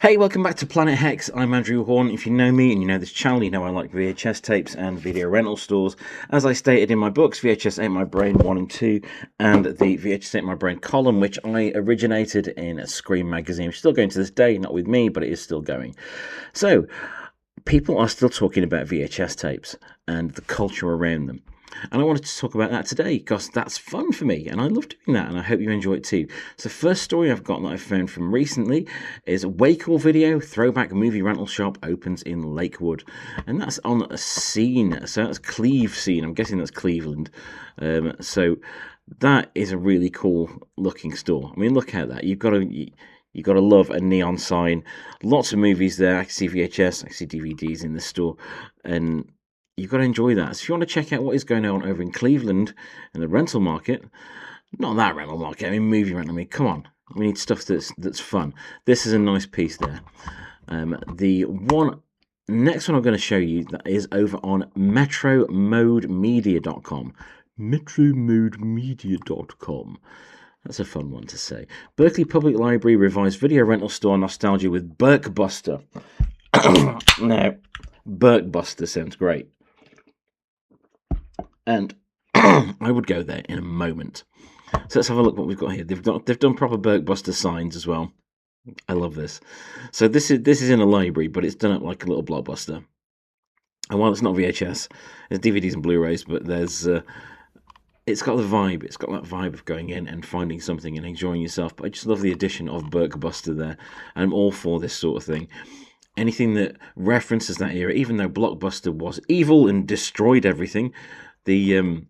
Hey, welcome back to Planet Hex. I'm Andrew Horn. If you know me and you know this channel, you know I like VHS tapes and video rental stores. As I stated in my books, VHS Ate My Brain 1 and 2, and the VHS Ate My Brain column, which I originated in a Scream magazine. Still going to this day, not with me, but it is still going. So, people are still talking about VHS tapes and the culture around them. And I wanted to talk about that today because that's fun for me and I love doing that, and I hope you enjoy it too. So first story I've got that I've found from recently is Wakeall Video Throwback Movie Rental Shop opens in Lakewood, and that's on a scene. So that's Cleve scene. I'm guessing that's Cleveland. So that is a really cool looking store. I mean, look at that. You've got to love a neon sign. Lots of movies there. I can see VHS, I can see DVDs in the store, and you've got to enjoy that. So if you want to check out what is going on over in Cleveland in the rental market, not that rental market, I mean movie rental. I mean, come on, we need stuff that's fun. This is a nice piece there. The next one I'm going to show you that is over on metromodemedia.com. metromodemedia.com. That's a fun one to say. Berkeley Public Library revised video rental store nostalgia with Burkbuster. Now, Burkbuster sounds great, and I would go there in a moment. So let's have a look what we've got here. They've done proper Burkbuster signs as well. I love this. So this is in a library, but it's done up like a little blockbuster. And while it's not VHS, there's DVDs and Blu-rays, but there's it's got the vibe. It's got that vibe of going in and finding something and enjoying yourself. But I just love the addition of Burkbuster there. And I'm all for this sort of thing. Anything that references that era, even though Blockbuster was evil and destroyed everything, the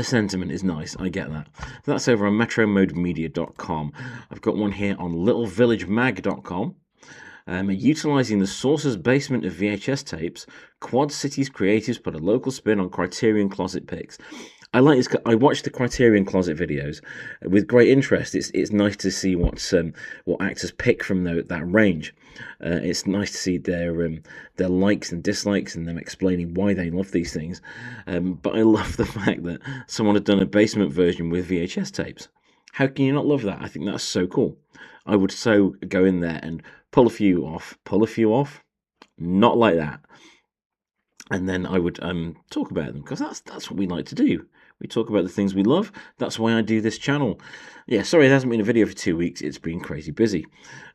sentiment is nice. I get that. So that's over on metromodemedia.com. I've got one here on littlevillagemag.com. Utilising the source's basement of VHS tapes, Quad Cities creatives put a local spin on Criterion Closet picks. I like this. I watched the Criterion Closet videos with great interest. It's nice to see what actors pick from that range. It's nice to see their likes and dislikes and them explaining why they love these things. But I love the fact that someone had done a basement version with VHS tapes. How can you not love that? I think that's so cool. I would so go in there and pull a few off. Not like that. And then I would talk about them, because that's what we like to do. We talk about the things we love. That's why I do this channel. Yeah, sorry, there hasn't been a video for 2 weeks. It's been crazy busy.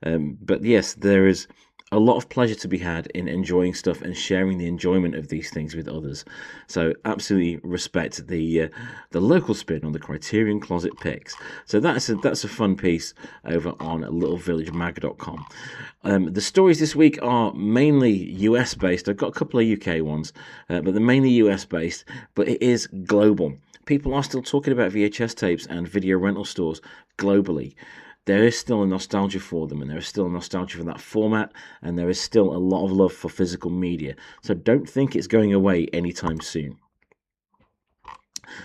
But yes, there is a lot of pleasure to be had in enjoying stuff and sharing the enjoyment of these things with others. So absolutely respect the local spin on the Criterion Closet picks. So that's a fun piece over on littlevillagemag.com. The stories this week are mainly US based. I've got a couple of UK ones, but they're mainly US based. But it is global. People are still talking about VHS tapes and video rental stores globally. There is still a nostalgia for them, and there is still a nostalgia for that format, and there is still a lot of love for physical media. So don't think it's going away anytime soon.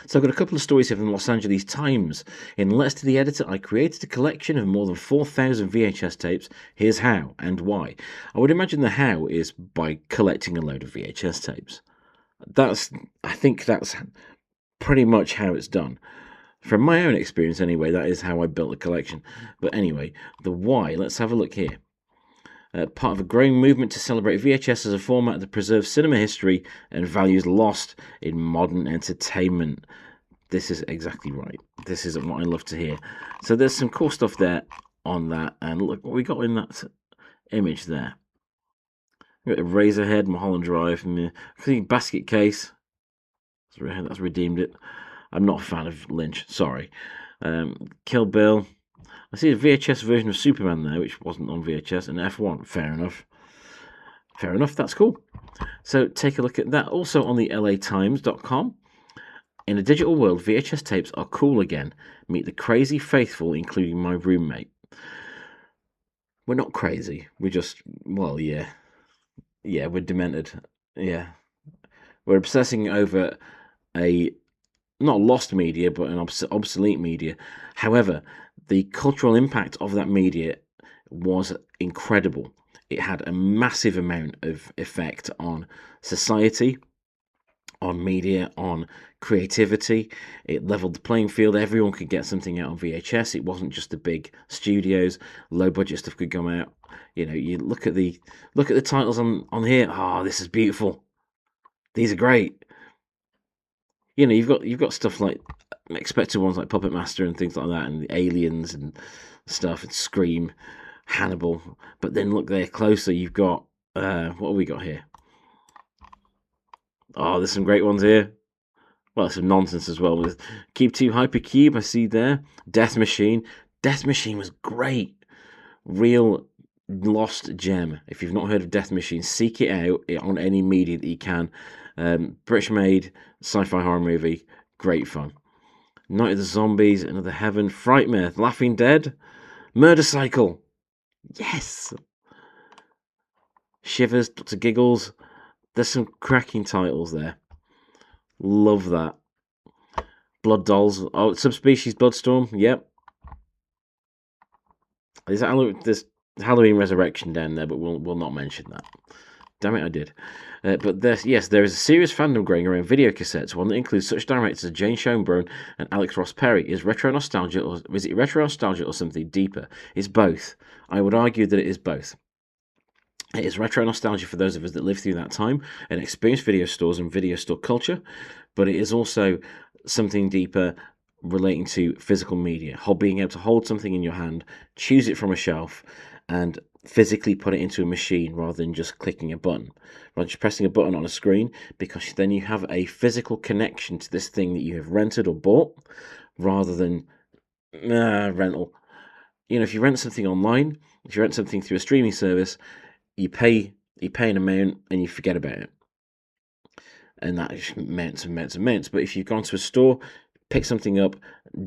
So I've got a couple of stories here from the Los Angeles Times. In letters to the editor, I created a collection of more than 4,000 VHS tapes. Here's how and why. I would imagine the how is by collecting a load of VHS tapes. I think that's pretty much how it's done. From my own experience anyway, that is how I built a collection. But anyway, the why, let's have a look here. Part of a growing movement to celebrate VHS as a format that preserves cinema history and values lost in modern entertainment. This is exactly right. This is what I love to hear. So there's some cool stuff there on that. And look what we got in that image there. We've got a Razorhead, Mulholland Drive, basket case. That's redeemed it. I'm not a fan of Lynch, sorry. Kill Bill. I see a VHS version of Superman there, which wasn't on VHS, and F1. Fair enough. Fair enough, that's cool. So take a look at that. Also on the latimes.com. In a digital world, VHS tapes are cool again. Meet the crazy faithful, including my roommate. We're not crazy. We're just, well, yeah. Yeah, we're demented. Yeah. We're obsessing over a not lost media, but an obsolete media. However, the cultural impact of that media was incredible. It had a massive amount of effect on society, on media, on creativity. It leveled the playing field. Everyone could get something out on VHS. It wasn't just the big studios. Low budget stuff could come out. You know, you look at the titles on here. Oh, this is beautiful. These are great. You know, you've got stuff like expected ones like Puppet Master and things like that, and Aliens and stuff, and Scream, Hannibal. But then look there closer. You've got what have we got here? Oh, there's some great ones here. Well, some nonsense as well. With Cube 2 Hypercube, I see there. Death Machine. Death Machine was great. Real lost gem. If you've not heard of Death Machine, seek it out on any media that you can. British made sci-fi horror movie. Great fun. Night of the Zombies, Another Heaven, Frightmare, Laughing Dead, Murder Cycle. Yes! Shivers, Dr. Giggles. There's some cracking titles there. Love that. Blood Dolls. Oh, Subspecies Bloodstorm. Yep. There's Halloween Resurrection down there, but we'll not mention that. Damn it, I did. But there is a serious fandom growing around video cassettes, one that includes such directors as Jane Schoenbrunn and Alex Ross Perry. Is retro nostalgia, or is it retro nostalgia or something deeper? It's both. I would argue that it is both. It is retro nostalgia for those of us that lived through that time and experienced video stores and video store culture, but it is also something deeper relating to physical media, being able to hold something in your hand, choose it from a shelf, and physically put it into a machine rather than just clicking a button, rather than just pressing a button on a screen, because then you have a physical connection to this thing that you have rented or bought, rather than rental. You know, if you rent something online, if you rent something through a streaming service, you pay an amount and you forget about it, and that is amounts and amounts and amounts. But if you've gone to a store, pick something up,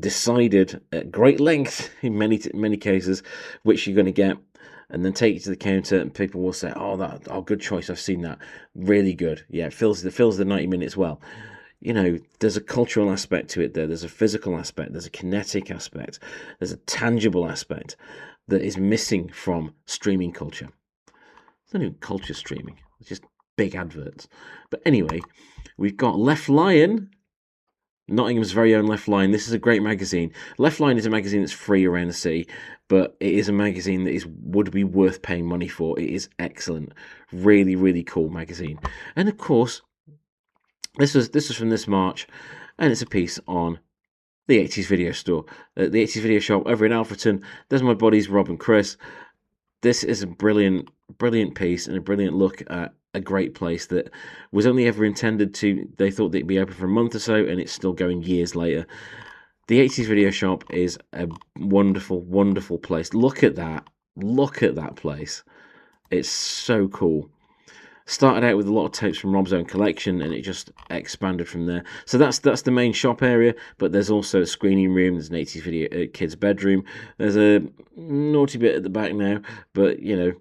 decided at great length in many cases which you're going to get, and then take it to the counter, and people will say, "Oh, good choice. I've seen that. Really good. Yeah, it fills the 90 minutes well." You know, there's a cultural aspect to it there. There's a physical aspect. There's a kinetic aspect. There's a tangible aspect that is missing from streaming culture. It's not even culture streaming. It's just big adverts. But anyway, we've got Left Lion. Nottingham's very own Left Line. This is a great magazine. Left Line is a magazine that's free around the city, but it is a magazine that would be worth paying money for. It is excellent. Really, really cool magazine. And of course, this was from this March, and it's a piece on the 80s video store. The 80s video shop over in Alfreton. There's my buddies, Rob and Chris. This is a brilliant piece and a brilliant look at a great place that was only ever intended to, they thought they'd be open for a month or so, and it's still going years later. The 80s video shop is a wonderful, wonderful place. Look at that place. It's so cool. Started out with a lot of tapes from Rob's own collection, and it just expanded from there. So that's the main shop area, but there's also a screening room. There's an 80s video kids' bedroom. There's a naughty bit at the back now, but you know,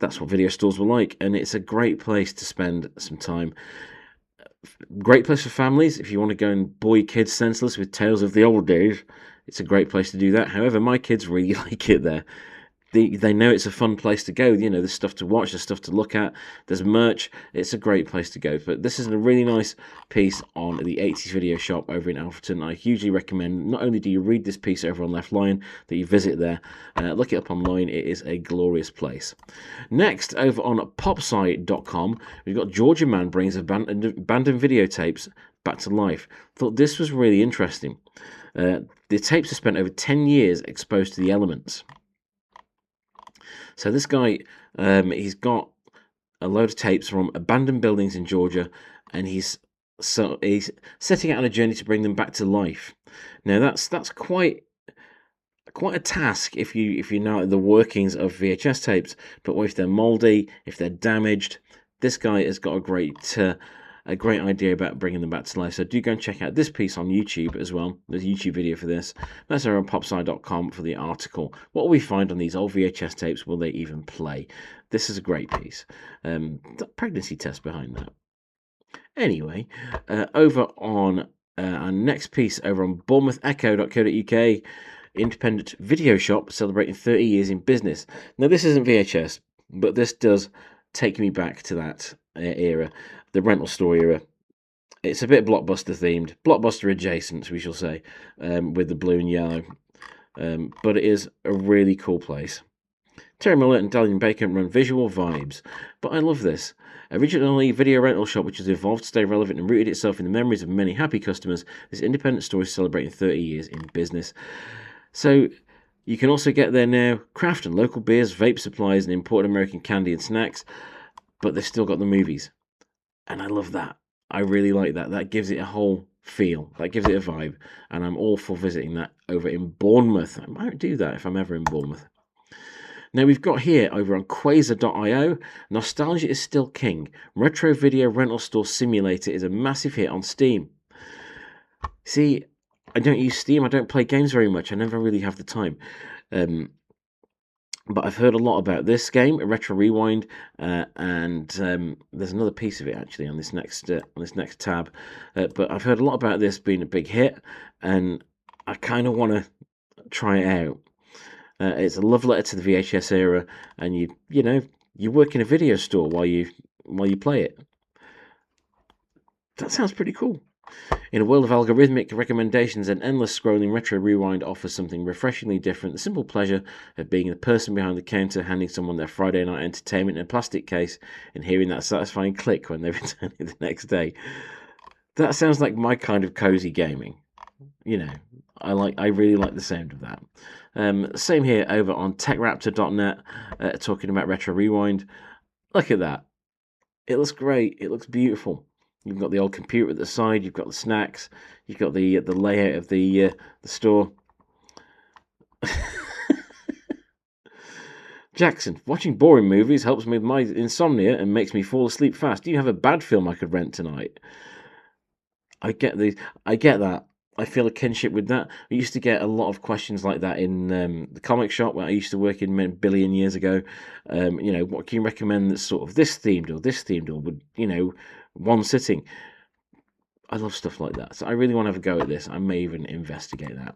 that's what video stores were like, and it's a great place to spend some time. Great place for families if you want to go and bore your kids senseless with tales of the old days. It's a great place to do that. However, my kids really like it there. They know it's a fun place to go. You know, there's stuff to watch, there's stuff to look at, there's merch. It's a great place to go. But this is a really nice piece on the 80s video shop over in Alfreton. I hugely recommend, not only do you read this piece over on Left Line, that you visit there, look it up online. It is a glorious place. Next, over on popsci.com, we've got Georgia Man brings abandoned videotapes back to life. Thought this was really interesting. The tapes have spent over 10 years exposed to the elements. So this guy, he's got a load of tapes from abandoned buildings in Georgia, and he's setting out on a journey to bring them back to life. Now that's quite a task if you know the workings of VHS tapes. But what if they're mouldy, if they're damaged? This guy has got a great idea about bringing them back to life. So do go and check out this piece on YouTube as well. There's a YouTube video for this. That's over on popsci.com for the article. What will we find on these old VHS tapes? Will they even play? This is a great piece. The pregnancy test behind that. Anyway, over on our next piece over on bournemouthecho.co.uk, independent video shop celebrating 30 years in business. Now this isn't VHS, but this does take me back to that era, the rental store era. It's a bit Blockbuster themed, Blockbuster adjacent, we shall say, with the blue and yellow. But it is a really cool place. Terry Millett and Dalian Bacon run Visual Vibes, but I love this. Originally video rental shop which has evolved to stay relevant and rooted itself in the memories of many happy customers, this independent store is celebrating 30 years in business. So you can also get there now craft and local beers, vape supplies, and imported American candy and snacks, but they've still got the movies. And I love that. I really like that. That gives it a whole feel. That gives it a vibe. And I'm all for visiting that over in Bournemouth. I might do that if I'm ever in Bournemouth. Now we've got here over on Quasar.io, Nostalgia is Still King. Retro Video Rental Store Simulator is a massive hit on Steam. See, I don't use Steam, I don't play games very much, I never really have the time. But I've heard a lot about this game, Retro Rewind, and there's another piece of it actually on this next tab. But I've heard a lot about this being a big hit, and I kind of want to try it out. It's a love letter to the VHS era, and you work in a video store while you play it. That sounds pretty cool. In a world of algorithmic recommendations and endless scrolling, Retro Rewind offers something refreshingly different. The simple pleasure of being the person behind the counter, handing someone their Friday night entertainment in a plastic case, and hearing that satisfying click when they return it the next day. That sounds like my kind of cozy gaming. I really like the sound of that. Same here over on TechRaptor.net, talking about Retro Rewind. Look at that. It looks great. It looks beautiful. You've got the old computer at the side. You've got the snacks. You've got the layout of the store. Jackson, watching boring movies helps me with my insomnia and makes me fall asleep fast. Do you have a bad film I could rent tonight? I get that. I feel a kinship with that. We used to get a lot of questions like that in the comic shop where I used to work in a billion years ago. What can you recommend that's sort of this themed or would, one sitting? I love stuff like that. So I really want to have a go at this. I may even investigate that.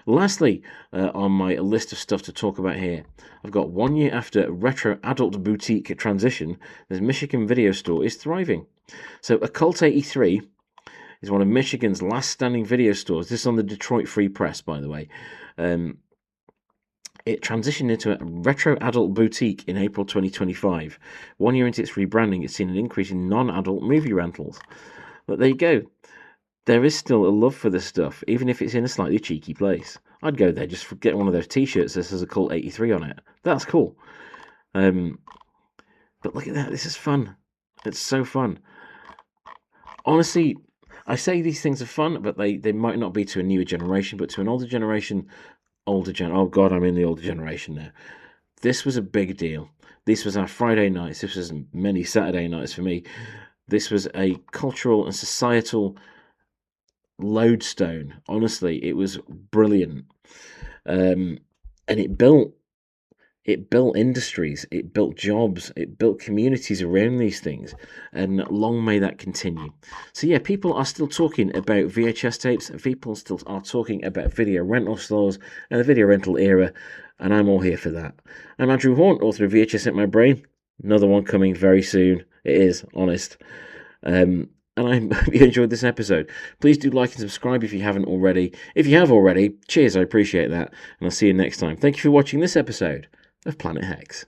Lastly, on my list of stuff to talk about here, I've got 1 year after retro adult boutique transition, this Michigan video store is thriving. So a Cult 83 is one of Michigan's last standing video stores. This is on the Detroit Free Press, by the way. It transitioned into a retro adult boutique in April 2025. 1 year into its rebranding, it's seen an increase in non-adult movie rentals. But there you go. There is still a love for this stuff, even if it's in a slightly cheeky place. I'd go there just for get one of those t-shirts that says a Cult 83 on it. That's cool. But look at that. This is fun. It's so fun. Honestly, I say these things are fun, but they might not be to a newer generation, but to an older generation, oh God, I'm in the older generation now. This was a big deal. This was our Friday nights. This was many Saturday nights for me. This was a cultural and societal lodestone. Honestly, it was brilliant. And it built industries, it built jobs, it built communities around these things, and long may that continue. So yeah, people are still talking about VHS tapes, people still are talking about video rental stores and the video rental era, and I'm all here for that. I'm Andrew Horn, author of vhsatemybrain. Another one coming very soon. It is, honest. And I hope you enjoyed this episode. Please do like and subscribe if you haven't already. If you have already, cheers, I appreciate that, and I'll see you next time. Thank you for watching this episode of Planet Hex.